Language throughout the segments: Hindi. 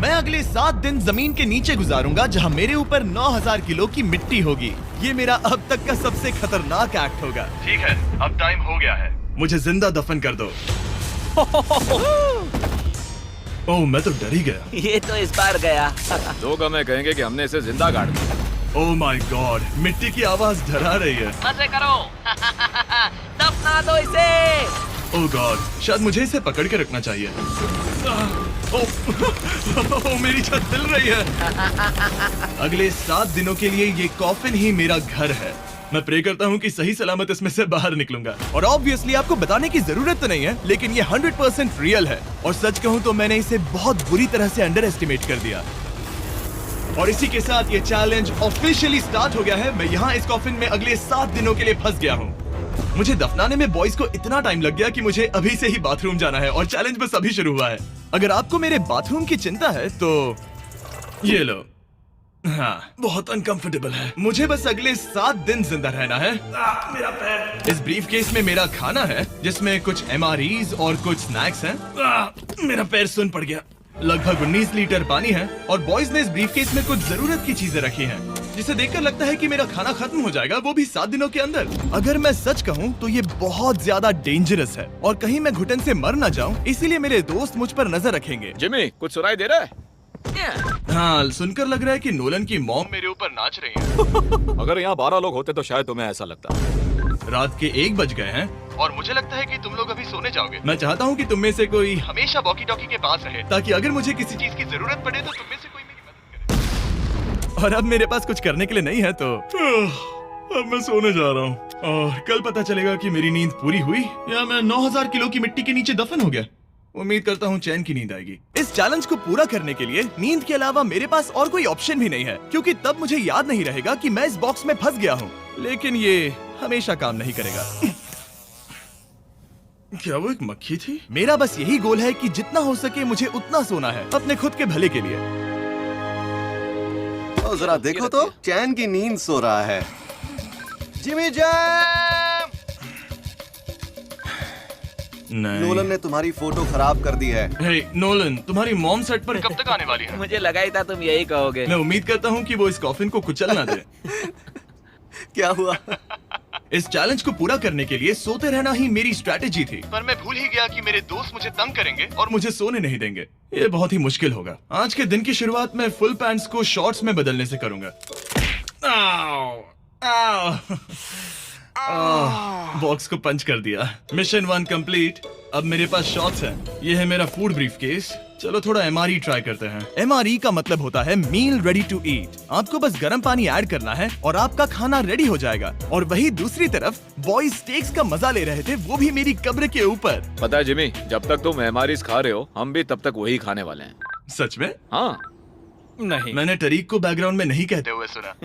मैं अगले 7 दिन जमीन के नीचे गुजारूंगा जहां मेरे ऊपर 9000 किलो की मिट्टी होगी। ये मेरा अब तक का सबसे खतरनाक एक्ट होगा। ठीक है, अब टाइम हो गया है, मुझे जिंदा दफन कर दो। ओह, मैं तो डर ही गया। ये तो इस बार गया। लोग हमें कहेंगे कि हमने इसे जिंदा गाड़ दिया। ओह माय गॉड, मिट्टी की आवाज डरा रही है। मजे करो। दफना दो इसे। ओह गॉड, शायद मुझे इसे पकड़ के रखना चाहिए। ओह, मेरी छत हिल रही है। अगले 7 दिनों के लिए ये कॉफिन ही मेरा घर है। मैं प्रे करता हूँ कि सही सलामत इसमें से बाहर निकलूंगा। और ऑब्वियसली आपको बताने की जरूरत तो नहीं है, लेकिन ये 100% रियल है। और सच कहूँ तो मैंने इसे बहुत बुरी तरह से अंडर एस्टिमेट कर दिया। और इसी के साथ ये चैलेंज ऑफिशियली स्टार्ट हो गया है। मैं यहाँ इस कॉफिन में अगले 7 दिनों के लिए फंस गया हूँ। मुझे दफनाने में बॉयज को इतना टाइम लग गया कि मुझे अभी से ही बाथरूम जाना है और चैलेंज बस अभी शुरू हुआ है। अगर आपको मेरे बाथरूम की चिंता है तो ये लो। हाँ, बहुत अनकंफर्टेबल है। मुझे बस अगले 7 दिन जिंदा रहना है। मेरा पैर। इस ब्रीफकेस में मेरा खाना है, जिसमें कुछ MREs और कुछ स्नैक्स हैं। मेरा पैर सुन पड़ गया। लगभग 19 लीटर पानी है और बॉयज ने इस ब्रीफकेस में कुछ जरूरत की चीजें रखी हैं, जिसे देखकर लगता है कि मेरा खाना खत्म हो जाएगा, वो भी 7 दिनों के अंदर। अगर मैं सच कहूँ तो ये बहुत ज्यादा डेंजरस है और कहीं मैं घुटन से मर ना जाऊँ, इसीलिए मेरे दोस्त मुझ पर नजर रखेंगे। जिमी, कुछ सुनाई दे रहा है? हाँ, सुनकर लग रहा है कि नोलन की मॉम मेरे ऊपर नाच रही है। अगर यहाँ 12 लोग होते तो शायद तुम्हें ऐसा लगता। रात के 1 बज गए हैं और मुझे लगता है कि तुम लोग अभी सोने जाओगे। मैं चाहता हूँ कि तुम में से कोई हमेशा वॉकी टॉकी के पास रहे, ताकि अगर मुझे किसी चीज की जरूरत पड़े तो तुम में से कोई मेरी मदद करे। और अब मेरे पास कुछ करने के लिए नहीं है तो अब मैं सोने जा रहा हूँ और कल पता चलेगा कि मेरी नींद पूरी हुई या मैं 9000 किलो की मिट्टी के नीचे दफन हो गया। उम्मीद करता हूँ चैन की नींद आएगी। इस चैलेंज को पूरा करने के लिए नींद के अलावा मेरे पास और कोई ऑप्शन भी नहीं है, क्योंकि तब मुझे याद नहीं रहेगा कि मैं इस बॉक्स में फंस गया हूँ। लेकिन ये हमेशा काम नहीं करेगा। क्या वो एक मक्खी थी? मेरा बस यही गोल है कि जितना हो सके मुझे उतना सोना है, अपने खुद के भले के लिए। तो जरा देखो तो, चैन की नींद सो रहा है। Jimmy jam! नोलन ने तुम्हारी फोटो खराब कर दी है। हे नोलन, तुम्हारी मॉम सेट पर कब तक आने वाली है? मुझे लगा ही था तुम यही कहोगे। मैं उम्मीद करता हूँ कि वो इस कॉफिन को कुचल ना दे। क्या हुआ? इस चैलेंज को पूरा करने के लिए सोते रहना ही मेरी स्ट्रैटेजी थी, पर मैं भूल ही गया कि मेरे दोस्त मुझे तंग करेंगे और मुझे सोने नहीं देंगे। ये बहुत ही मुश्किल होगा। आज के दिन की शुरुआत मैं फुल पैंट्स को शॉर्ट्स में बदलने से करूंगा। बॉक्स को पंच कर दिया। Mission 1 complete. अब मेरे पास शॉर्ट्स हैं। ये है मेरा फूड ब्रीफकेस। चलो थोड़ा MRE ट्राई करते हैं। MRE का मतलब होता है मील रेडी टू ईट। आपको बस गर्म पानी ऐड करना है और आपका खाना रेडी हो जाएगा। और वही दूसरी तरफ बॉयज स्टेक्स का मजा ले रहे थे, वो भी मेरी कब्र के ऊपर। पता है जिमी, जब तक तुम MREs खा रहे हो, हम भी तब तक वही खाने वाले हैं। सच में? हाँ। नहीं, मैंने टरीक को बैकग्राउंड में नहीं कहते हुए सुना।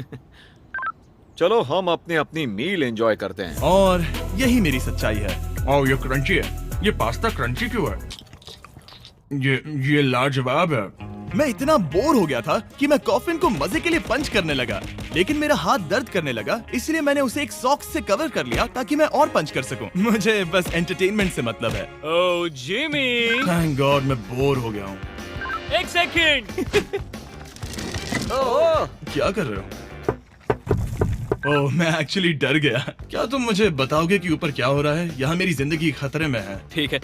चलो हम अपनी अपनी मील एंजॉय करते हैं। और यही मेरी सच्चाई है। और ये क्रंची है। ये पास्ता क्रंची क्यों है? ये लाजवाब है। मैं इतना बोर हो गया था कि मैं कॉफिन को मजे के लिए पंच करने लगा, लेकिन मेरा हाथ दर्द करने लगा, इसलिए मैंने उसे एक सॉक्स से कवर कर लिया ताकि मैं और पंच कर सकूं। मुझे बस एंटरटेनमेंट से मतलब है। ओह जिमी, थैंक गॉड मैं बोर हो गया हूँ। 1 सेकंड। क्या कर रहे हो? ओह, मैं एक्चुअली डर गया। क्या तुम मुझे बताओगे कि ऊपर क्या हो रहा है? यहाँ मेरी जिंदगी खतरे में है। ठीक है।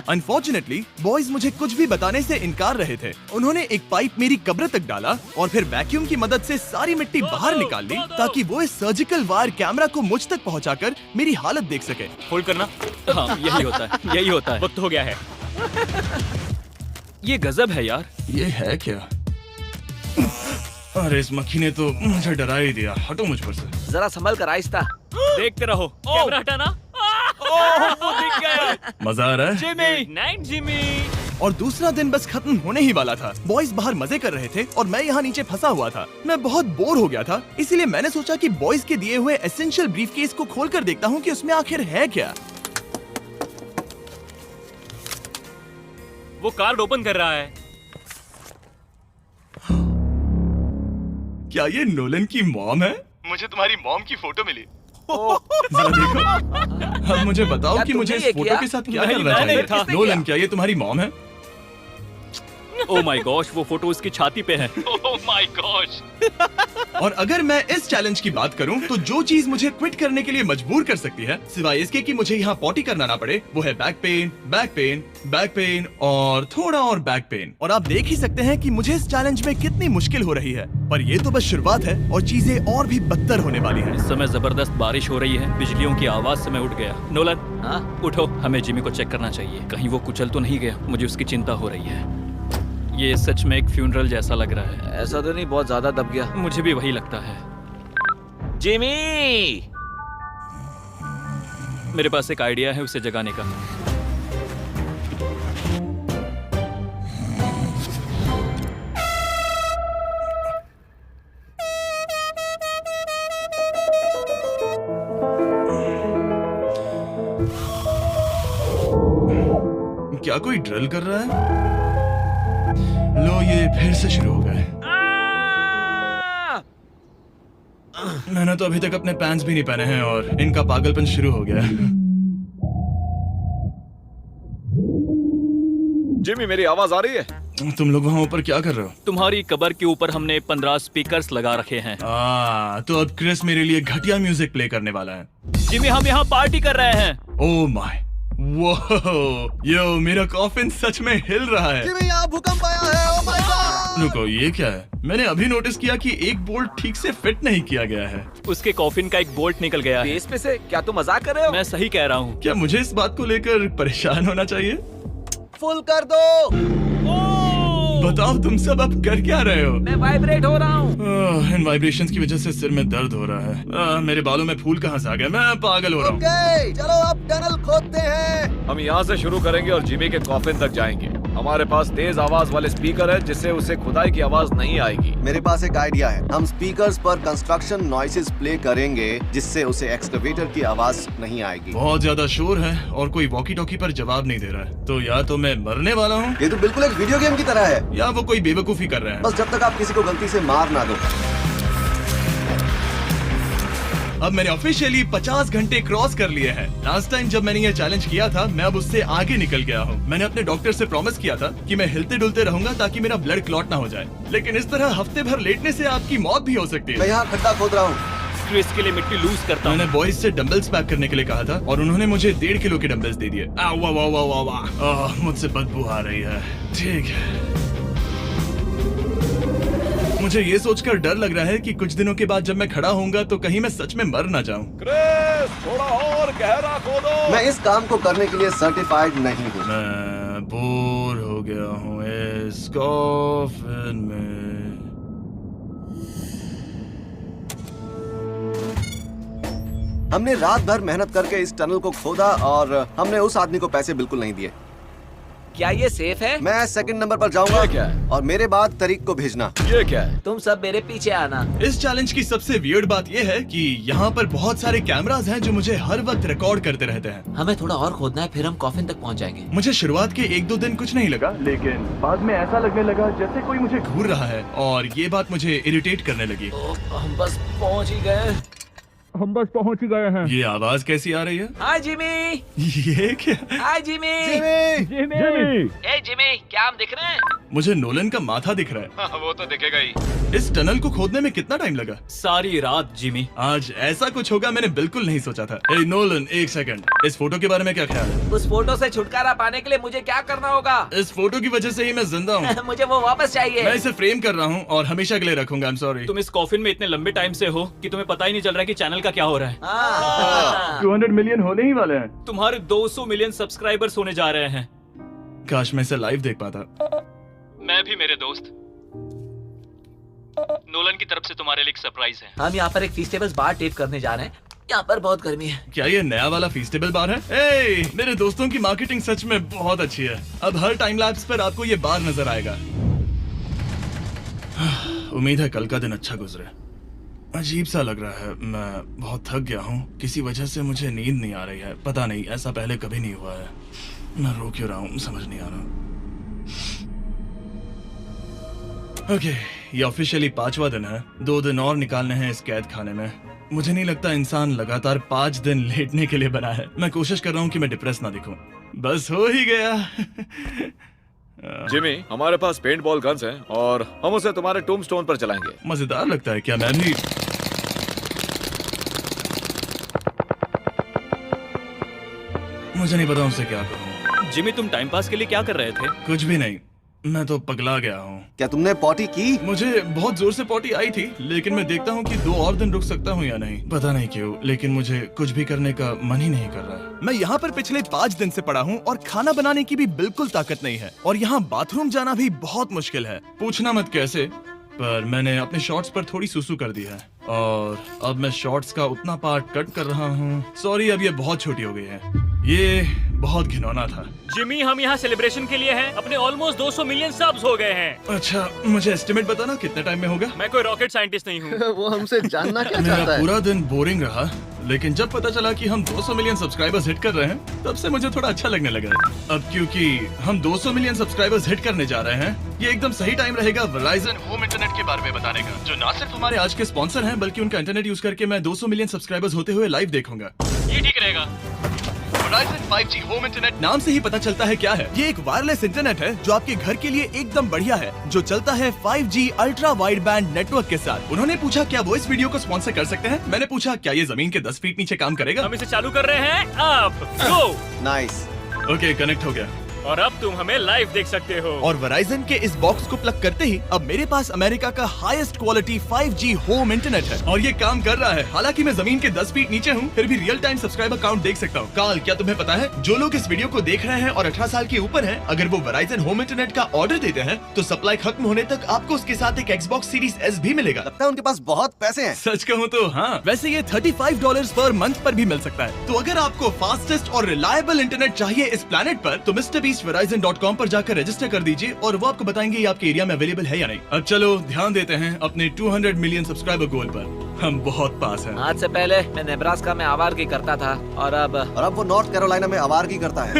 अनफॉर्चुनेटली बॉयज मुझे कुछ भी बताने से इनकार रहे थे। उन्होंने एक पाइप मेरी कब्र तक डाला और फिर वैक्यूम की मदद से सारी मिट्टी बाहर निकाल ली, ताकि वो इस सर्जिकल वायर कैमरा को मुझ तक पहुंचाकर मेरी हालत देख सके। होल्ड करना। हाँ, यही होता है, यही होता है। वक्त हो गया है। ये गजब है यार। ये है क्या? अरे इस मक्खी ने तो मुझे डरा ही दिया। हटो मुझ पर से। जरा संभल कर आहिस्ता। देखते रहो। कैमरा हटाना। वो दिख गया। मजा आ रहा है? Jimmy, night Jimmy. और दूसरा दिन बस खत्म होने ही वाला था। बॉयज बाहर मजे कर रहे थे और मैं यहाँ नीचे फंसा हुआ था। मैं बहुत बोर हो गया था, इसीलिए मैंने सोचा कि बॉयज के दिए हुए एसेंशियल ब्रीफकेस को खोलकर देखता हूँ कि उसमें आखिर है क्या। वो कार्ड ओपन कर रहा है। क्या ये नोलन की मॉम है? मुझे तुम्हारी मॉम की फोटो मिली। जरा देखो। अब मुझे बताओ क्या कि मुझे इस तुमने ये फोटो किया? के साथ क्या नहीं, करना मैंने चाहिए? था। नोलन, क्या ये तुम्हारी मॉम है? ओह माय गॉश, वो फोटो उसकी छाती पे है। Oh my gosh. और अगर मैं इस चैलेंज की बात करूं तो जो चीज मुझे क्विट करने के लिए मजबूर कर सकती है, सिवाय इसके कि मुझे यहाँ पॉटी करना ना पड़े, वो है back pain, back pain, back pain और थोड़ा और बैक पेन। और आप देख ही सकते हैं कि मुझे इस चैलेंज में कितनी मुश्किल हो रही है, पर ये तो बस शुरुआत है और चीजें और भी बदतर होने वाली हैं। इस समय जबरदस्त बारिश हो रही है, बिजलियों की आवाज से मैं उठ गया। नोलन, हाँ? उठो, हमें जिमी को चेक करना चाहिए, कहीं वो कुचल तो नहीं गया। मुझे उसकी चिंता हो रही है। ये सच में एक फ्यूनरल जैसा लग रहा है। ऐसा तो नहीं बहुत ज्यादा दब गया? मुझे भी वही लगता है। जिमी! मेरे पास एक आइडिया है उसे जगाने का। क्या कोई ड्रिल कर रहा है? लो, ये फिर से शुरू हो गए। मैंने तो अभी तक अपने पैंट्स भी नहीं पहने हैं और इनका पागलपन शुरू हो गया है। जिमी, मेरी आवाज आ रही है? तुम लोग वहाँ ऊपर क्या कर रहे हो? तुम्हारी कबर के ऊपर हमने 15 स्पीकर्स लगा रखे हैं। तो अब क्रिस मेरे लिए घटिया म्यूजिक प्ले करने वाला है। जिमी, हम यहाँ पार्टी कर रहे हैं। ओह माय, वो यो, मेरा कॉफिन सच में हिल रहा है। जिमी, यहाँ भूकंप आया है। Oh my God! रुको, ये क्या है? मैंने अभी नोटिस किया कि एक बोल्ट ठीक से फिट नहीं किया गया है। उसके कॉफिन का एक बोल्ट निकल गया है। बेस पे से? क्या तुम मजाक कर रहे हो? मैं सही कह रहा हूँ। क्या मुझे इस बात को लेकर परेशान होना चाहिए? फुल कर दो। बताओ, तुम सब अब कर क्या रहे हो? मैं वाइब्रेट हो रहा हूँ। इन वाइब्रेशंस की वजह से सिर में दर्द हो रहा है। मेरे बालों में फूल कहाँ से आ गए? मैं पागल हो रहा हूँ। ओके, चलो अब टनल खोदते हैं। हम यहाँ से शुरू करेंगे और जिमी के कॉफिन तक जाएंगे। हमारे पास तेज आवाज वाले स्पीकर है जिससे उसे खुदाई की आवाज नहीं आएगी। मेरे पास एक आइडिया है। हम स्पीकर्स पर कंस्ट्रक्शन नॉइसेस प्ले करेंगे जिससे उसे एक्सकवेटर की आवाज नहीं आएगी। बहुत ज्यादा शोर है और कोई वॉकी टॉकी पर जवाब नहीं दे रहा है। तो या तो मैं मरने वाला हूँ ये तो बिल्कुल एक वीडियो गेम की तरह है। या वो कोई बेवकूफी कर रहे हैं। बस जब तक आप किसी को गलती से मार ना दो। अब मैंने ऑफिशियली 50 घंटे क्रॉस कर लिए हैं। लास्ट टाइम जब मैंने ये चैलेंज किया था, मैं अब उससे आगे निकल गया हूँ। मैंने अपने डॉक्टर से प्रॉमिस किया था कि मैं हिलते डुलते रहूंगा ताकि मेरा ब्लड क्लॉट ना हो जाए, लेकिन इस तरह हफ्ते भर लेटने से आपकी मौत भी हो सकती मैं है। यहाँ खड्डा खोद रहा हूँ। क्रिस के लिए मिट्टी लूज करता हूँ। मैंने बॉयज से डंबल्स पैक करने के लिए कहा था और उन्होंने मुझे 1.5 किलो के डंबल्स दे दिए। वाह वाह वाह वाह वाह, मुझसे बदबू आ रही है। ठीक है, मुझे ये सोचकर डर लग रहा है कि कुछ दिनों के बाद जब मैं खड़ा होऊंगा तो कहीं मैं सच में मर ना जाऊं। क्रिस, थोड़ा और गहरा खोदो। मैं इस काम को करने के लिए सर्टिफाइड नहीं हूँ। मैं बोर हो गया हूँ इस कॉफिन में। हमने रात भर मेहनत करके इस टनल को खोदा और हमने उस आदमी को पैसे बिल्कुल नहीं दिए। क्या ये सेफ है? मैं सेकंड नंबर पर जाऊंगा ये क्या है? और मेरे बाद तरीक को भेजना। ये क्या है? तुम सब मेरे पीछे आना। इस चैलेंज की सबसे वियर्ड बात यह है कि यहाँ पर बहुत सारे कैमरास हैं जो मुझे हर वक्त रिकॉर्ड करते रहते हैं। हमें थोड़ा और खोदना है, फिर हम कॉफिन तक पहुंच जाएंगे। मुझे शुरुआत के 1-2 दिन कुछ नहीं लगा, लेकिन बाद में ऐसा लगने लगा जैसे कोई मुझे घूर रहा है और ये बात मुझे इरिटेट करने लगी। हम बस पहुंच ही गए। ये आवाज कैसी आ रही है? हाय जिमी। ये क्या? हाय जिमी। जिमी! ए जिमी, क्या हम दिख रहे हैं? मुझे नोलन का माथा दिख रहा है। वो तो दिखेगा ही। इस टनल को खोदने में कितना टाइम लगा? सारी रात जिमी। आज ऐसा कुछ होगा मैंने बिल्कुल नहीं सोचा था। ए नोलन, एक सेकंड, इस फोटो के बारे में क्या ख्याल है? उस फोटो से छुटकारा पाने के लिए मुझे क्या करना होगा? इस फोटो की वजह से ही मैं जिंदा हूँ। मुझे वो वापस चाहिए। मैं इसे फ्रेम कर रहा हूँ और हमेशा के लिए रखूंगा। I am sorry. तुम इस कॉफिन में इतने लंबे टाइम से हो कि तुम्हें पता ही नहीं चल रहा है कि चैनल का क्या हो रहा है। 200 मिलियन होने ही वाले हैं। तुम्हारे 200 मिलियन सब्सक्राइबर्स होने जा रहे हैं। काश मैं इसे लाइव देख पाता। मैं भी मेरे दोस्त। नोलन की तरफ से तुम्हारे लिए एक सरप्राइज है। हम यहाँ पर एक फीस्टेबल्स बार टेप करने जा रहे हैं। यहाँ पर बहुत गर्मी है। क्या ये नया वाला फीस्टेबल बार है? ए, मेरे दोस्तों की मार्केटिंग सच में बहुत अच्छी है। अब हर टाइम लैप्स पर आपको ये बार नजर आएगा। उम्मीद है कल का दिन अच्छा गुजरे। अजीब सा लग रहा है, मैं बहुत थक गया हूँ। किसी वजह से मुझे नींद नहीं आ रही है। पता नहीं, ऐसा पहले कभी नहीं हुआ है। मैं रो क्यों रहा हूँ समझ नहीं आ रहा। ओके, ये ऑफिशियली 5वां दिन है। 2 दिन और निकालने हैं इस कैद खाने में। मुझे नहीं लगता इंसान लगातार 5 दिन लेटने के लिए बना है। मैं कोशिश कर रहा हूँ कि मैं डिप्रेस ना दिखूं। बस हो ही गया। जिमी, हमारे पास पेंट बॉल गन्स हैं और हम उसे तुम्हारे टूम्बस्टोन पर चलाएंगे। मजेदार लगता है क्या? मैं भी मुझे नहीं पता उनसे क्या कहूँ। जिमी, तुम टाइम पास के लिए क्या कर रहे थे? कुछ भी नहीं, मैं तो पगला गया हूँ। क्या तुमने पॉटी की? मुझे बहुत जोर से पॉटी आई थी, लेकिन मैं देखता हूँ कि 2 और दिन रुक सकता हूँ या नहीं, पता नहीं क्यों, लेकिन मुझे कुछ भी करने का मन ही नहीं कर रहा। मैं यहाँ पर पिछले 5 दिन से पड़ा हूँ और खाना बनाने की भी बिल्कुल ताकत नहीं है, और यहाँ बाथरूम जाना भी बहुत मुश्किल है। पूछना मत कैसे, पर मैंने अपने शॉर्ट्स पर थोड़ी सुसु कर दी है और अब मैं शॉर्ट्स का उतना पार्ट कट कर रहा हूँ। सॉरी, अब ये बहुत छोटी हो गई है। ये बहुत घिनौना था। जिमी, हम यहाँ सेलिब्रेशन के लिए हैं। अपने ऑलमोस्ट 200 मिलियन सब्स हो गए हैं। अच्छा, मुझे एस्टिमेट बताना कितने टाइम में होगा? मैं कोई रॉकेट साइंटिस्ट नहीं हूँ। वो हमसे जानना क्या मेरा चाहता है? पूरा दिन बोरिंग रहा, लेकिन जब पता चला कि हम 200 मिलियन सब्सक्राइबर्स हिट कर रहे हैं, तब से मुझे थोड़ा अच्छा लगने लगा है। अब क्योंकि हम 200 मिलियन सब्सक्राइबर्स हिट करने जा रहे हैं, ये एकदम सही टाइम रहेगा वेराइजन होम इंटरनेट के बारे में बताने का, जो ना सिर्फ हमारे आज के स्पॉन्सर हैं, बल्कि उनका इंटरनेट यूज करके मैं 200 मिलियन सब्सक्राइबर्स होते हुए लाइव देखूंगा। ये ठीक रहेगा। Verizon 5G होम इंटरनेट नाम से ही पता चलता है क्या है। ये एक वायरलेस इंटरनेट है जो आपके घर के लिए एकदम बढ़िया है, जो चलता है 5G ultra wide band network के साथ। उन्होंने पूछा क्या वो इस वीडियो को स्पॉन्सर कर सकते हैं। मैंने पूछा क्या ये जमीन के 10 फीट नीचे काम करेगा। हम इसे चालू कर रहे हैं अब। गो। नाइस। ओके, कनेक्ट हो गया। और अब तुम हमें लाइव देख सकते हो। और Verizon के इस बॉक्स को प्लग करते ही अब मेरे पास अमेरिका का highest quality 5G home internet है, और ये काम कर रहा है। हालांकि मैं जमीन के 10 फीट नीचे हूँ, फिर भी रियल टाइम सब्सक्राइबर काउंट देख सकता हूँ। काल, क्या तुम्हें पता है जो लोग इस वीडियो को देख रहे हैं और 18 साल के ऊपर हैं, अगर वो Verizon होम इंटरनेट का ऑर्डर देते हैं तो सप्लाई खत्म होने तक आपको उसके साथ एक Xbox Series S भी मिलेगा। लगता है उनके पास बहुत पैसे हैं। सच कहूँ तो हाँ। वैसे ये $35 पर मंथ पर भी मिल सकता है। तो अगर आपको फास्टेस्ट और रिलायबल इंटरनेट चाहिए इस प्लेनेट पर, तो MrBeastVerizon.com पर जाकर रजिस्टर कर दीजिए और वो आपको बताएंगे ये आपके एरिया में अवेलेबल है या नहीं। अब चलो ध्यान देते हैं अपने 200 मिलियन सब्सक्राइबर गोल पर। हम बहुत पास हैं। आज से पहले मैं नेब्रास्का में आवारगी करता था, और अब वो नॉर्थ कैरोलिना में आवारगी करता है।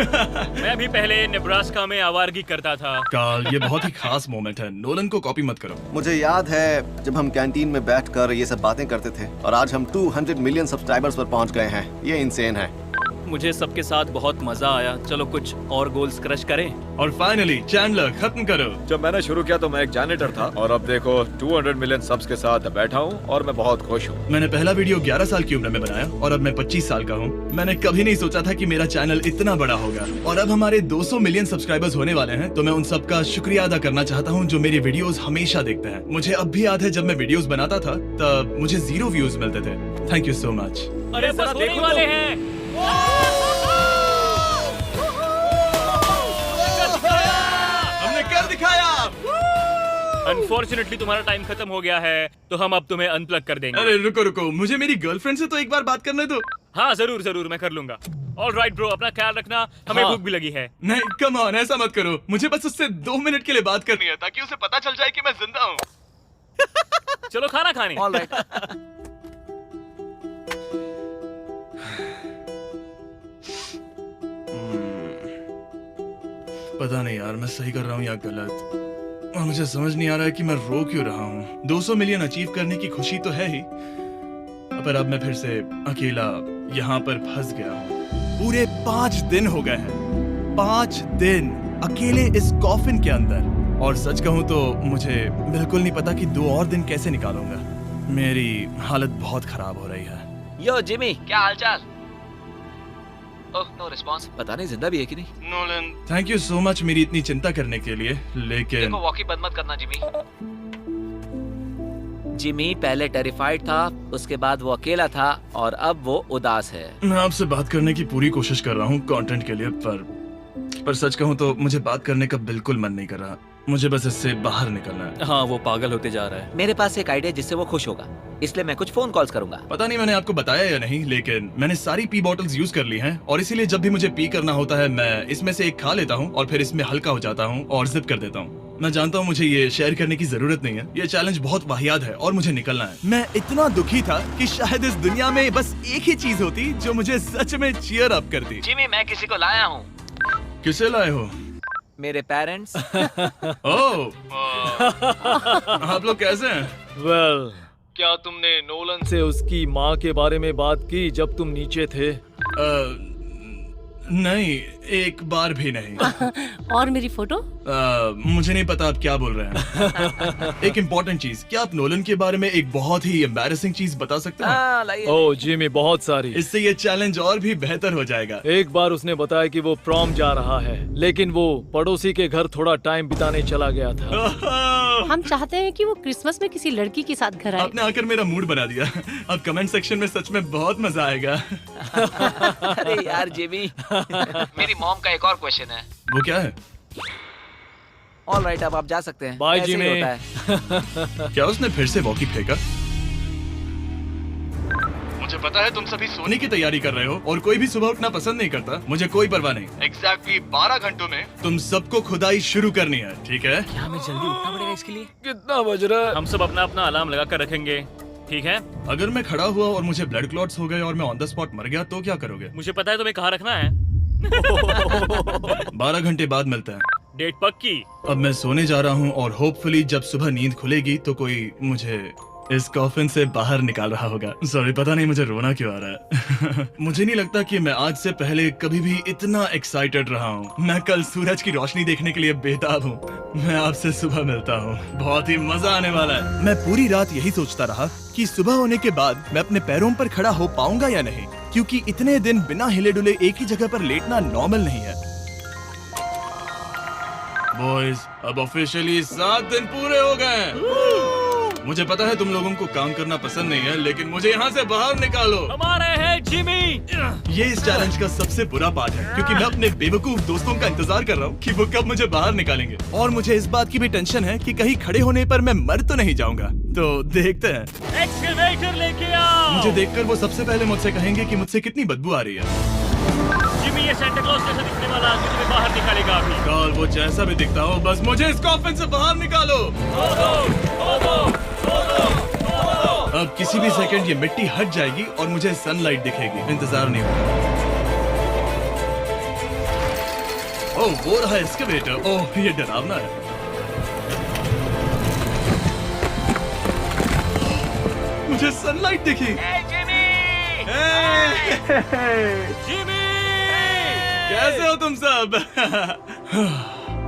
मैं भी पहले नेब्रास्का में आवारगी करता था। काल, ये बहुत ही खास मोमेंट है। नोलन को कॉपी मत करो। मुझे याद है जब हम कैंटीन में बैठकर ये सब बातें करते थे, और आज हम 200 मिलियन सब्सक्राइबर्स पर पहुंच गए हैं। ये इंसेन है। मुझे सबके साथ बहुत मजा आया। चलो कुछ और गोल्स क्रश करें। और फाइनली चैंडलर, खत्म करो। जब मैंने शुरू किया तो मैं एक जैनिटर था, और अब देखो 200 मिलियन सब्स के साथ बैठा हूँ और मैं बहुत खुश हूँ। मैंने पहला वीडियो 11 साल की उम्र में बनाया और अब मैं 25 साल का हूँ। मैंने कभी नहीं सोचा था कि मेरा चैनल इतना बड़ा होगा, और अब हमारे 200 मिलियन सब्सक्राइबर्स होने वाले हैं। तो मैं उन सबका शुक्रिया अदा करना चाहता हूँ जो मेरे वीडियोस हमेशा देखते हैं। मुझे अब भी याद है जब मैं वीडियोस बनाता था तब मुझे 0 व्यूज मिलते थे। Thank you so much. अरे जरा देखो वाले हैं। हमने कर दिखाया। अनफॉर्चुनेटली तुम्हारा टाइम खत्म हो गया है, तो हम अब तुम्हें अनप्लग कर देंगे। अरे रुको रुको, मुझे मेरी गर्लफ्रेंड से तो एक बार बात करने दो। हाँ जरूर जरूर, मैं कर लूंगा। ऑल राइट ब्रो, अपना ख्याल रखना। हमें भूख भी लगी है। नहीं, कम ऑन, ऐसा मत करो। मुझे बस उससे 2 मिनट के लिए बात करनी है, ताकि उसे पता चल जाए कि मैं जिंदा हूँ। चलो खाना खाने। All right. पता नहीं यार, मैं सही कर रहा हूँ या गलत, और मुझे समझ नहीं आ रहा है कि मैं रो क्यों रहा हूँ। 200 मिलियन अचीव करने की खुशी तो है ही, पर अब मैं फिर से अकेला यहाँ पर फंस गया हूँ। पूरे 5 दिन हो गए हैं, 5 दिन अकेले इस कॉफिन के अंदर, और सच कहूँ तो मुझे बिल्कुल नहीं पता कि 2 और दिन कैसे निकालूंगा। मेरी हालत बहुत खराब हो रही है। यो जिमी, क्या हालचाल? ओह, नो रिस्पांस। पता नहीं जिंदा भी है कि नहीं। Nolan, thank you so much मेरी इतनी चिंता करने के लिए, लेकिन देखो, वॉकी बंद मत करना जिमी। जिमी पहले टेरिफाइड था, उसके बाद वो अकेला था, और अब वो उदास है। मैं आपसे बात करने की पूरी कोशिश कर रहा हूँ कंटेंट के लिए, पर सच कहूँ तो मुझे बात करने का बिल्कुल मन नहीं कर रहा। मुझे बस इससे बाहर निकलना है। हाँ, वो पागल होते जा रहा है। मेरे पास एक आइडिया जिससे वो खुश होगा, इसलिए मैं कुछ फोन कॉल्स करूंगा। पता नहीं मैंने आपको बताया या नहीं, लेकिन मैंने सारी पी बॉटल्स यूज कर ली हैं, और इसीलिए जब भी मुझे पी करना होता है मैं इसमें से एक खा लेता हूँ और फिर इसमें हल्का हो जाता हूँ और जिप कर देता हूँ। मैं जानता हूँ मुझे ये शेयर करने की जरूरत नहीं है, ये चैलेंज बहुत वाहियात है और मुझे निकलना है। मैं इतना दुखी था कि शायद इस दुनिया में बस एक ही चीज होती जो मुझे सच में चीयर अप करती। जिमी, मैं किसी को लाया हूँ। किसे लाए हो? मेरे पेरेंट्स। ओह, आप लोग कैसे हैं? वेल, क्या तुमने नोलन से उसकी माँ के बारे में बात की जब तुम नीचे थे? नहीं, एक बार भी नहीं। और मेरी फोटो? मुझे नहीं पता आप क्या बोल रहे हैं। एक इम्पोर्टेंट चीज, क्या आप नोलन के बारे में एक बहुत ही एम्बैरेसिंग चीज बता सकते हैं? हाँ, लाइए। ओह जिमी, बहुत सारी। इससे ये चैलेंज और भी बेहतर हो जाएगा। एक बार उसने बताया कि वो प्रॉम जा रहा है, लेकिन वो पड़ोसी के घर थोड़ा टाइम बिताने चला गया था। हम चाहते हैं कि वो क्रिसमस में किसी लड़की के साथ घर आए। आपने आकर मेरा मूड बना दिया। अब कमेंट सेक्शन में सच में बहुत मजा आएगा। अरे यार जिमी। मेरी मॉम का एक और क्वेश्चन है। वो क्या है? ऑल राइट, अब आप जा सकते हैं। बाय ऐसे ही जिमी। होता है। क्या उसने फिर से वॉकी फेंका? मुझे पता है तुम सभी सोने की तैयारी कर रहे हो और कोई भी सुबह उठना पसंद नहीं करता। मुझे कोई परवाह नहीं। एग्जैक्टली 12 घंटों में तुम सबको खुदाई शुरू करनी है, ठीक है? क्या हमें जल्दी उठना पड़ेगा इसके लिए? कितना बज रहा है? हम सब अपना अपना अलार्म लगा कर रखेंगे, ठीक है? अगर मैं खड़ा हुआ और मुझे ब्लड क्लॉट्स हो गए और मैं ऑन द स्पॉट मर गया तो क्या करोगे? मुझे पता है तुम्हें कहाँ रखना है। 12 घंटे बाद मिलते हैं। डेट पक्की। अब मैं सोने जा रहा हूँ और होपफुली जब सुबह नींद खुलेगी तो कोई मुझे इस कॉफिन से बाहर निकाल रहा होगा। सॉरी, पता नहीं मुझे रोना क्यों आ रहा है। मुझे नहीं लगता कि मैं आज से पहले कभी भी इतना एक्साइटेड रहा हूँ। मैं कल सूरज की रोशनी देखने के लिए बेताब हूँ। मैं आपसे सुबह मिलता हूँ, बहुत ही मजा आने वाला है। मैं पूरी रात यही सोचता रहा कि सुबह होने के बाद मैं अपने पैरों पर खड़ा हो पाऊंगा या नहीं, क्योंकि इतने दिन बिना हिले डुले एक ही जगह पर लेटना नॉर्मल नहीं है। बॉयज, अब ऑफिशियली 7 दिन पूरे हो गए हैं। मुझे पता है तुम लोगों को काम करना पसंद नहीं है, लेकिन मुझे यहाँ से बाहर निकालो। हमारे हैं जिमी। ये इस चैलेंज का सबसे बुरा पार्ट है, क्योंकि मैं अपने बेवकूफ दोस्तों का इंतजार कर रहा हूँ कि वो कब मुझे बाहर निकालेंगे। और मुझे इस बात की भी टेंशन है कि कहीं खड़े होने पर मैं मर तो नहीं जाऊंगा। तो देखते हैं। एक्सकवेटर लेके आओ। मुझे देखकर वो सबसे पहले मुझसे कहेंगे कि मुझसे कितनी बदबू आ रही है। जिमी, ये सांता क्लॉज जैसा दिखने वाला आदमी तुम्हें बाहर निकालेगा अभी। काल, वो जैसा भी दिखता हो, बस मुझे इस कॉफिन से बाहर निकालो। अब किसी भी सेकंड ये मिट्टी हट जाएगी और मुझे सनलाइट दिखेगी। इंतजार नहीं होगा। ओह, वो रहा एक्सकवेटर। ओह, ये डरावना है। मुझे सनलाइट दिखी। जिमी! कैसे हो तुम सब?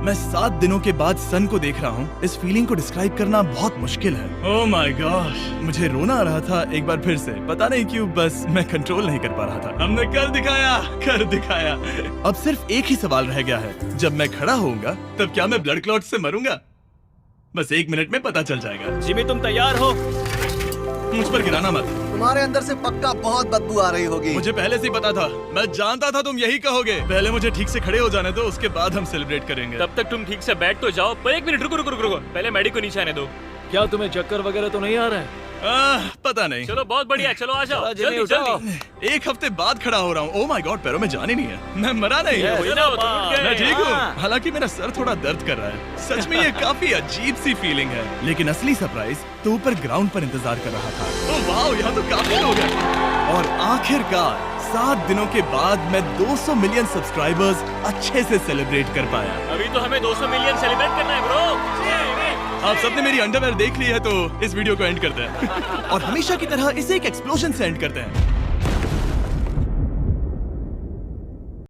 मैं 7 दिनों के बाद सन को देख रहा हूँ। इस फीलिंग को डिस्क्राइब करना बहुत मुश्किल है। ओह माय गॉश, मुझे रोना आ रहा था एक बार फिर से। पता नहीं क्यों, बस मैं कंट्रोल नहीं कर पा रहा था। हमने कर दिखाया। अब सिर्फ एक ही सवाल रह गया है। जब मैं खड़ा होऊंगा तब क्या मैं ब्लड क्लॉट से मरूंगा? बस 1 मिनट में पता चल जाएगा। जिमी, तुम तैयार हो? मुझ पर गिराना मत। तुम्हारे अंदर से पक्का बहुत बदबू आ रही होगी। मुझे पहले से ही पता था। मैं जानता था तुम यही कहोगे। पहले मुझे ठीक से खड़े हो जाने दो, उसके बाद हम सेलिब्रेट करेंगे। तब तक तुम ठीक से बैठ तो जाओ। पर 1 मिनट रुको। पहले मैडी को नीचे आने दो। क्या तुम्हें चक्कर वगैरह तो नहीं आ रहा है? पता नहीं। चलो, बहुत बढ़िया। चलो आ जाओ। चलो, जिमी, उठाओ। जल्दी। 1 हफ्ते बाद खड़ा हो रहा हूँ। ओह माय गॉड, पैरों में जान ही नहीं है। मैं मरा नहीं। Yes. वही ना, तुम उठ गए। मैं ठीक हूँ। हाँ। हालांकि मेरा सर थोड़ा दर्द कर रहा है। सच में ये काफी अजीब सी फीलिंग है। लेकिन असली सरप्राइज तो ऊपर ग्राउंड पर इंतजार कर रहा था। ओह वाह, यहाँ तो काफी लोग हैं। और आखिरकार 7 दिनों के बाद मैं 200 मिलियन सब्सक्राइबर्स अच्छे से सेलिब्रेट कर पाया। अभी तो हमें 200 मिलियन सेलिब्रेट करना है ब्रो। आप सबने मेरी अंडरवेयर देख ली है, तो इस वीडियो को एंड करते हैं। और हमेशा की तरह इसे एक एक्सप्लोजन से एंड करते हैं।